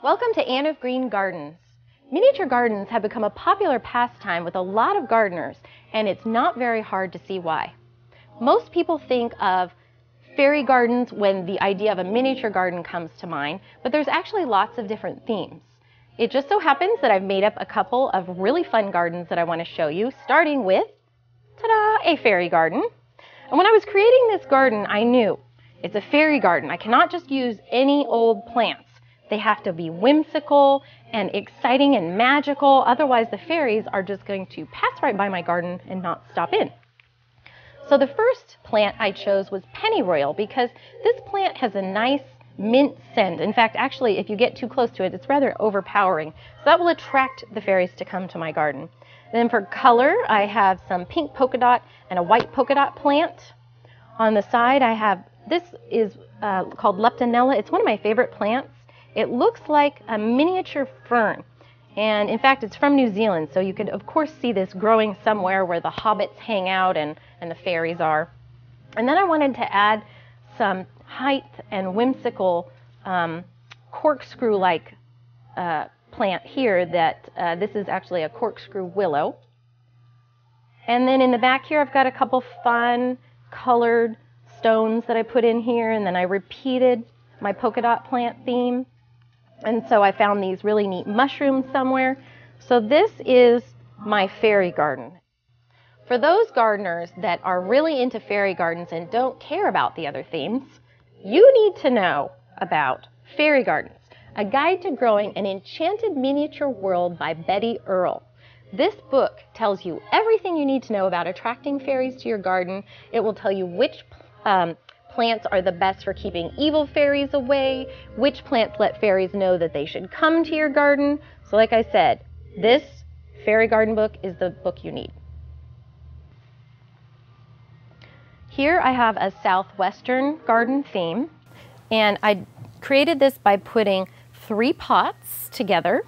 Welcome to Anne of Green Gardens. Miniature gardens have become a popular pastime with a lot of gardeners, and it's not very hard to see why. Most people think of fairy gardens when the idea of a miniature garden comes to mind, but there's actually lots of different themes. It just so happens that I've made up a couple of really fun gardens that I want to show you, starting with, ta-da, a fairy garden. And when I was creating this garden, I knew it's a fairy garden. I cannot just use any old plants. They have to be whimsical and exciting and magical, otherwise the fairies are just going to pass right by my garden and not stop in. So the first plant I chose was pennyroyal because this plant has a nice mint scent. In fact, actually, if you get too close to it, it's rather overpowering. So that will attract the fairies to come to my garden. And then for color, I have some pink polka dot and a white polka dot plant. On the side, I have, this is called Leptonella. It's one of my favorite plants. It looks like a miniature fern, and in fact it's from New Zealand, so you could of course see this growing somewhere where the hobbits hang out and the fairies are. And then I wanted to add some height and whimsical corkscrew-like plant here that this is actually a corkscrew willow. And then in the back here I've got a couple fun colored stones that I put in here, and then I repeated my polka dot plant theme. And so I found these really neat mushrooms somewhere. So this is my fairy garden. For those gardeners that are really into fairy gardens and don't care about the other themes, you need to know about Fairy Gardens, a guide to growing an enchanted miniature world by Betty Earl. This book tells you everything you need to know about attracting fairies to your garden. It will tell you which plants are the best for keeping evil fairies away, which plants let fairies know that they should come to your garden. So like I said, this fairy garden book is the book you need. Here I have a southwestern garden theme, and I created this by putting 3 pots together.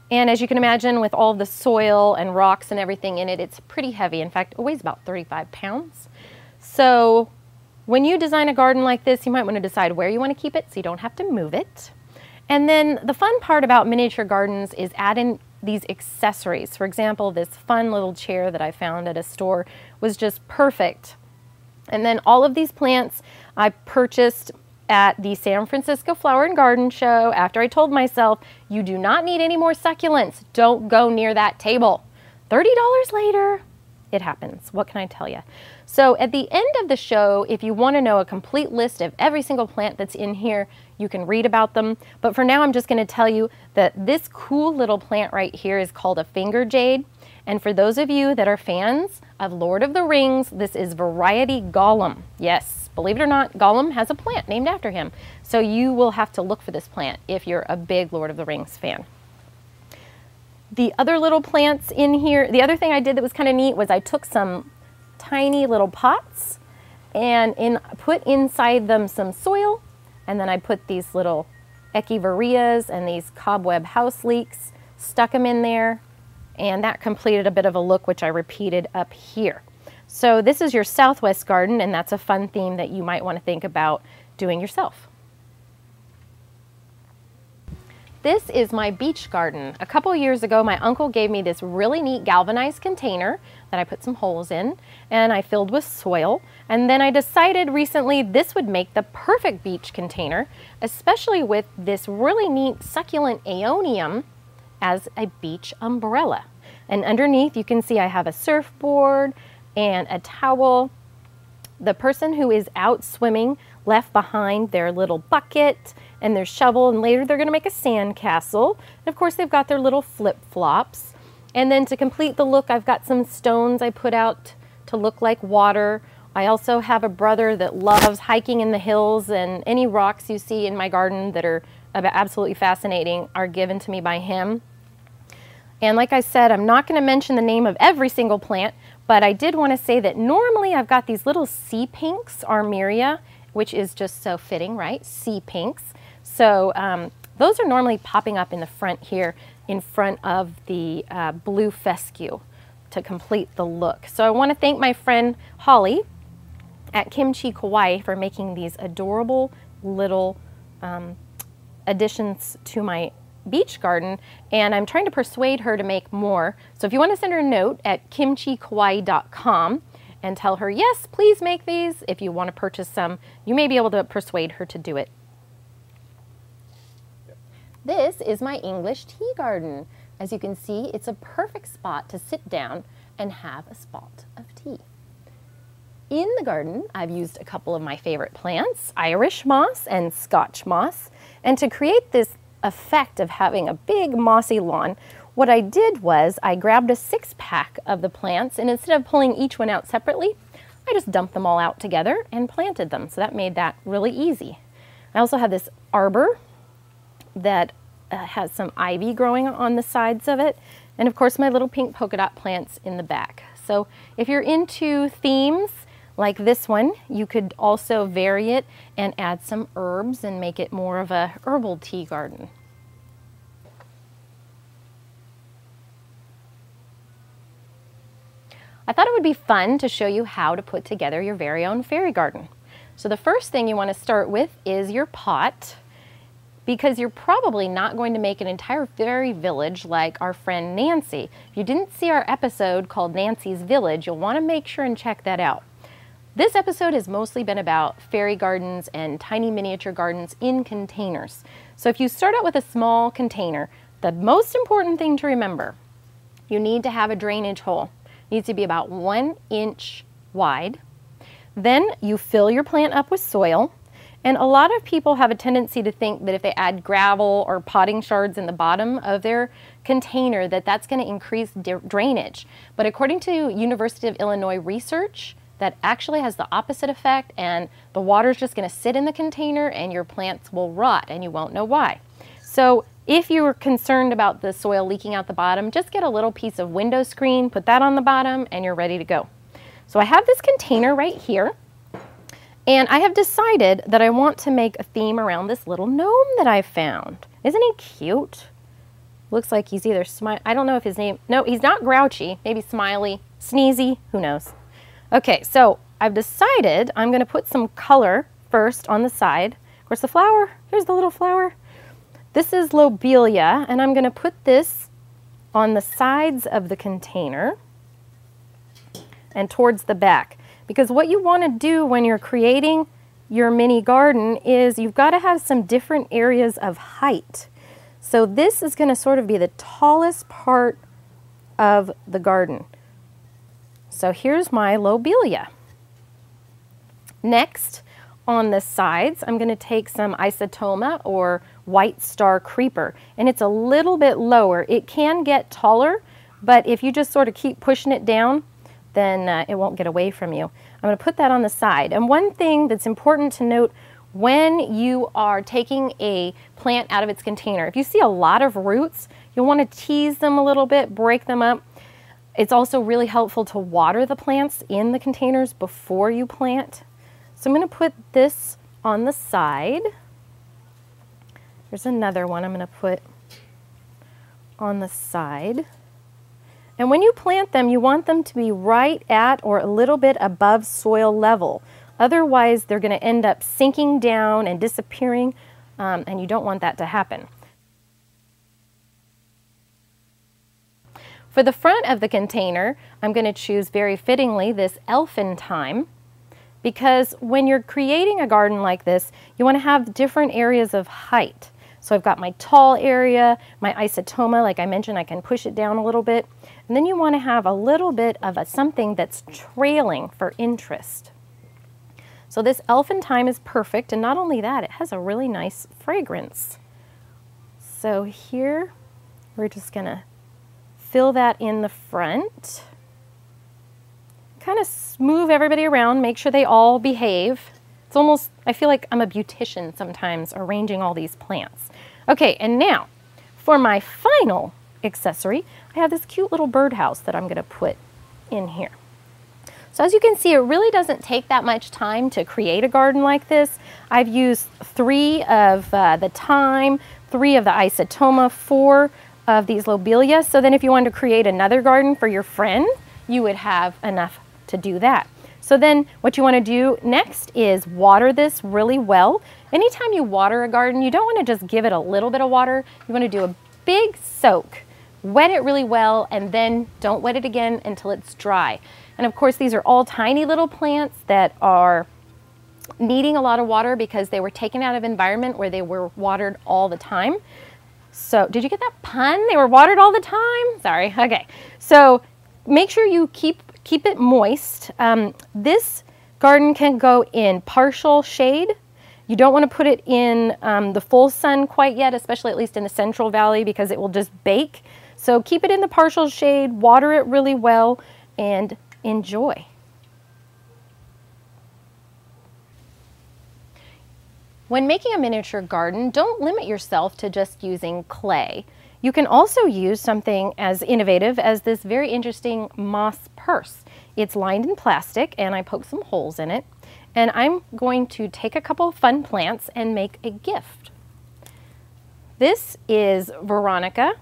And as you can imagine, with all the soil and rocks and everything in it, it's pretty heavy. In fact, it weighs about 35 pounds. So when you design a garden like this, you might want to decide where you want to keep it so you don't have to move it. And then the fun part about miniature gardens is adding these accessories. For example, this fun little chair that I found at a store was just perfect. And then all of these plants I purchased at the San Francisco Flower and Garden Show after I told myself, you do not need any more succulents. Don't go near that table. $30 later. It happens. What can I tell you? So at the end of the show, if you want to know a complete list of every single plant that's in here, you can read about them. But for now, I'm just going to tell you that this cool little plant right here is called a finger jade. And for those of you that are fans of Lord of the Rings, this is variety Gollum. Yes, believe it or not, Gollum has a plant named after him. So you will have to look for this plant if you're a big Lord of the Rings fan. The other little plants in here, the other thing I did that was kind of neat was I took some tiny little pots and put inside them some soil, and then I put these little echeverias and these cobweb house leeks, stuck them in there, and that completed a bit of a look which I repeated up here. So this is your southwest garden, and that's a fun theme that you might want to think about doing yourself. This is my beach garden. A couple years ago, my uncle gave me this really neat galvanized container that I put some holes in, and I filled with soil. And then I decided recently this would make the perfect beach container, especially with this really neat succulent aeonium as a beach umbrella. And underneath you can see I have a surfboard and a towel. The person who is out swimming left behind their little bucket and their shovel, and later they're going to make a sand castle. And of course they've got their little flip-flops. And then to complete the look, I've got some stones I put out to look like water. I also have a brother that loves hiking in the hills, and any rocks you see in my garden that are absolutely fascinating are given to me by him. And like I said, I'm not going to mention the name of every single plant, but I did want to say that normally I've got these little sea pinks, Armeria, which is just so fitting, right? Sea pinks. So those are normally popping up in the front here in front of the blue fescue to complete the look. So I want to thank my friend Holly at Kimchi Kawaii for making these adorable little additions to my beach garden, and I'm trying to persuade her to make more. So if you want to send her a note at kimchikawaii.com and tell her, yes, please make these. If you want to purchase some, you may be able to persuade her to do it. This is my English tea garden. As you can see, it's a perfect spot to sit down and have a spot of tea. In the garden, I've used a couple of my favorite plants, Irish moss and Scotch moss. And to create this effect of having a big mossy lawn, what I did was I grabbed a 6-pack of the plants, and instead of pulling each one out separately, I just dumped them all out together and planted them. So that made that really easy. I also have this arbor that has some ivy growing on the sides of it, and of course my little pink polka dot plants in the back. So if you're into themes like this one, you could also vary it and add some herbs and make it more of a herbal tea garden. I thought it would be fun to show you how to put together your very own fairy garden. So the first thing you want to start with is your pot, because you're probably not going to make an entire fairy village like our friend Nancy. If you didn't see our episode called Nancy's Village, you'll want to make sure and check that out. This episode has mostly been about fairy gardens and tiny miniature gardens in containers. So if you start out with a small container, the most important thing to remember, you need to have a drainage hole. It needs to be about 1 inch wide. Then you fill your plant up with soil. And a lot of people have a tendency to think that if they add gravel or potting shards in the bottom of their container, that's going to increase drainage. But according to University of Illinois research, that actually has the opposite effect, and the water's just going to sit in the container and your plants will rot and you won't know why. So if you're concerned about the soil leaking out the bottom, just get a little piece of window screen, put that on the bottom, and you're ready to go. So I have this container right here. And I have decided that I want to make a theme around this little gnome that I found. Isn't he cute? Looks like he's either I don't know if his name, no, he's not grouchy, maybe smiley, sneezy, who knows. Okay, so I've decided I'm gonna put some color first on the side. Of course, the flower, here's the little flower. This is lobelia, and I'm gonna put this on the sides of the container and towards the back. Because what you want to do when you're creating your mini garden is you've got to have some different areas of height. So this is going to sort of be the tallest part of the garden. So here's my lobelia. Next, on the sides, I'm going to take some isotoma or white star creeper. And it's a little bit lower. It can get taller, but if you just sort of keep pushing it down, then it won't get away from you. I'm going to put that on the side. And one thing that's important to note when you are taking a plant out of its container, if you see a lot of roots, you'll want to tease them a little bit, break them up. It's also really helpful to water the plants in the containers before you plant. So I'm going to put this on the side. There's another one I'm going to put on the side. And when you plant them, you want them to be right at or a little bit above soil level. Otherwise, they're going to end up sinking down and disappearing, and you don't want that to happen. For the front of the container, I'm going to choose very fittingly this elfin thyme, because when you're creating a garden like this, you want to have different areas of height. So I've got my tall area, my isotoma, like I mentioned, I can push it down a little bit. And then you want to have a little bit of something that's trailing for interest. So this elfin thyme is perfect, and not only that, it has a really nice fragrance. So here, we're just going to fill that in the front. Kind of move everybody around, make sure they all behave. It's almost, I feel like I'm a beautician sometimes arranging all these plants. Okay, and now for my final accessory, I have this cute little birdhouse that I'm going to put in here. So as you can see, it really doesn't take that much time to create a garden like this. I've used 3 of the thyme, 3 of the isotoma, 4 of these lobelia. So then if you wanted to create another garden for your friend, you would have enough to do that. So then what you want to do next is water this really well. anytime you water a garden, you don't want to just give it a little bit of water. You want to do a big soak, wet it really well, and then don't wet it again until it's dry. And of course, these are all tiny little plants that are needing a lot of water because they were taken out of an environment where they were watered all the time. So, did you get that pun? They were watered all the time? Sorry, okay. So, make sure you keep it moist. This garden can go in partial shade. You don't want to put it in the full sun quite yet, especially at least in the Central Valley, because it will just bake. So keep it in the partial shade, water it really well, and enjoy. When making a miniature garden, don't limit yourself to just using clay. You can also use something as innovative as this very interesting moss purse. It's lined in plastic and I poked some holes in it. And I'm going to take a couple of fun plants and make a gift. This is Veronica,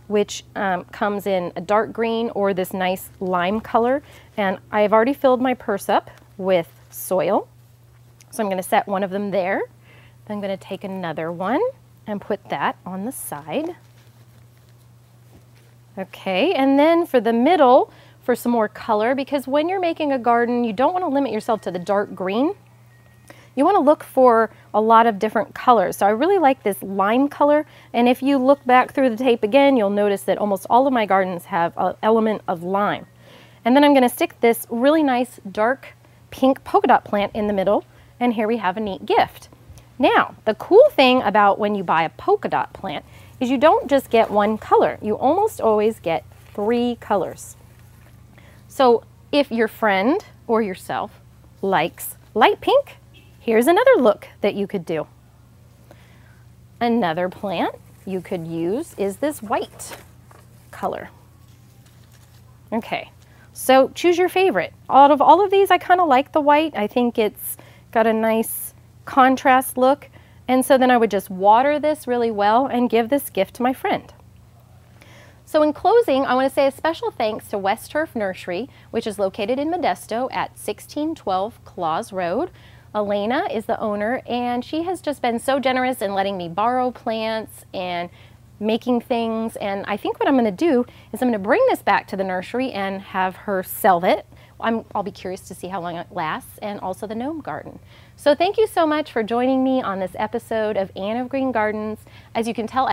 which comes in a dark green or this nice lime color. And I've already filled my purse up with soil. So I'm going to set one of them there. Then I'm going to take another one and put that on the side. Okay, and then for the middle, for some more color, because when you're making a garden, you don't want to limit yourself to the dark green. You want to look for a lot of different colors. So I really like this lime color, and if you look back through the tape again, you'll notice that almost all of my gardens have an element of lime. And then I'm going to stick this really nice dark pink polka dot plant in the middle, and here we have a neat gift. Now, the cool thing about when you buy a polka dot plant is you don't just get one color. You almost always get 3 colors. So if your friend or yourself likes light pink, here's another look that you could do. Another plant you could use is this white color. Okay, so choose your favorite. Out of all of these, I kind of like the white. I think it's got a nice contrast look. And so then I would just water this really well and give this gift to my friend. So in closing, I want to say a special thanks to West Turf Nursery, which is located in Modesto at 1612 Claus Road. Elena is the owner, and she has just been so generous in letting me borrow plants and making things. And I think what I'm going to do is I'm going to bring this back to the nursery and have her sell it. I'll be curious to see how long it lasts, and also the gnome garden. So thank you so much for joining me on this episode of Anne of Green Gardens. As you can tell,